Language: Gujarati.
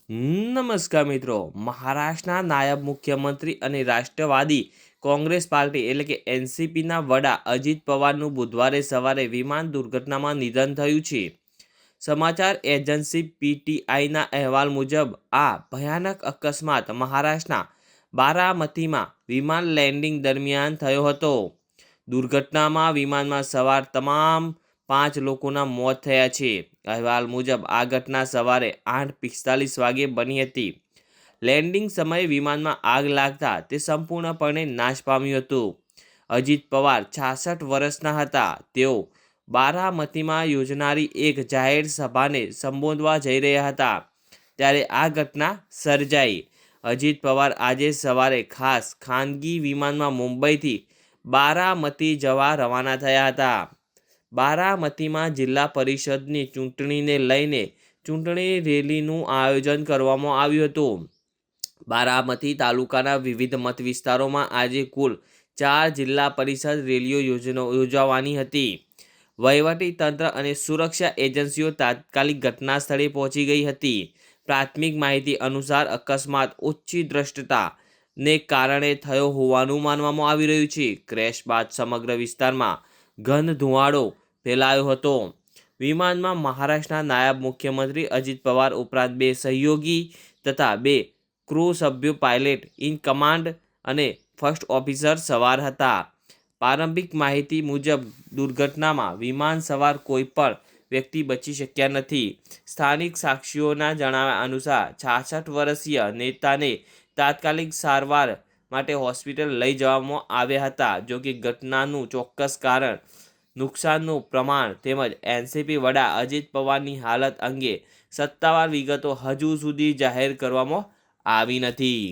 નમસ્કાર મિત્રો। મહારાષ્ટ્રના નાયબ મુખ્યમંત્રી અને રાષ્ટ્રવાદી કોંગ્રેસ પાર્ટી એટલે કે એનસીપીના વડા અજીત પવારનું બુધવારે સવારે વિમાન દુર્ઘટનામાં નિધન થયું છે। સમાચાર એજન્સી પીટીઆઈના અહેવાલ મુજબ આ ભયાનક અકસ્માત મહારાષ્ટ્રના બારામતીમાં વિમાન લેન્ડિંગ દરમિયાન થયો હતો। દુર્ઘટનામાં વિમાનમાં સવાર તમામ 5 લોકોના મોત થયા છે। અહેવાલ મુજબ આ ઘટના સવારે 8:45 વાગ્યે બની હતી। લેન્ડિંગ સમયે વિમાનમાં આગ લાગતા તે સંપૂર્ણપણે નાશ પામ્યું હતું। અજીત પવાર 66 વર્ષના હતા। તેઓ બારામતીમાં યોજનારી એક જાહેર સભાને સંબોધવા જઈ રહ્યા હતા ત્યારે આ ઘટના સર્જાઈ। અજીત પવાર આજે સવારે ખાસ ખાનગી વિમાનમાં મુંબઈથી બારામતી જવા રવાના થયા હતા। બારામતીમાં જિલ્લા પરિષદની ચૂંટણીને લઈને ચૂંટણી રેલીનું આયોજન કરવામાં આવ્યું હતું। બારામતી તાલુકાના વિવિધ મત વિસ્તારોમાં આજે કુલ 4 જિલ્લા પરિષદ રેલીઓ યોજવાની હતી। વહીવટી તંત્ર અને સુરક્ષા એજન્સીઓ તાત્કાલિક ઘટના સ્થળે પહોંચી ગઈ હતી। પ્રાથમિક માહિતી અનુસાર અકસ્માત ઓછી દ્રષ્ટતા ને કારણે થયો હોવાનું માનવામાં આવી રહ્યું છે। ક્રેશ બાદ સમગ્ર વિસ્તારમાં ઘન ધુમાડો ફેલાયો હતો। વિમાનમાં મહારાષ્ટ્રના નાયબ મુખ્યમંત્રી અજીત પવાર ઉપરાંત 2 સહયોગી તથા 2 ક્રૂ સભ્યો, પાયલટ ઇન કમાન્ડ અને ફર્સ્ટ ઓફિસર સવાર હતા। પ્રારંભિક માહિતી મુજબ દુર્ઘટનામાં વિમાન સવાર કોઈ પણ વ્યક્તિ બચી શક્યા નથી। સ્થાનિક સાક્ષીઓના જણાવ્યા અનુસાર 66 વર્ષીય નેતાને તાત્કાલિક સારવાર માટે હોસ્પિટલ લઈ જવામાં આવ્યા હતા। જોકે ઘટનાનું ચોક્કસ કારણ, નુકસાનનું પ્રમાણ તેમજ એનસીપી વડા અજીત પવારની હાલત અંગે સત્તાવાર વિગતો હજુ સુધી જાહેર કરવામાં આવી નથી।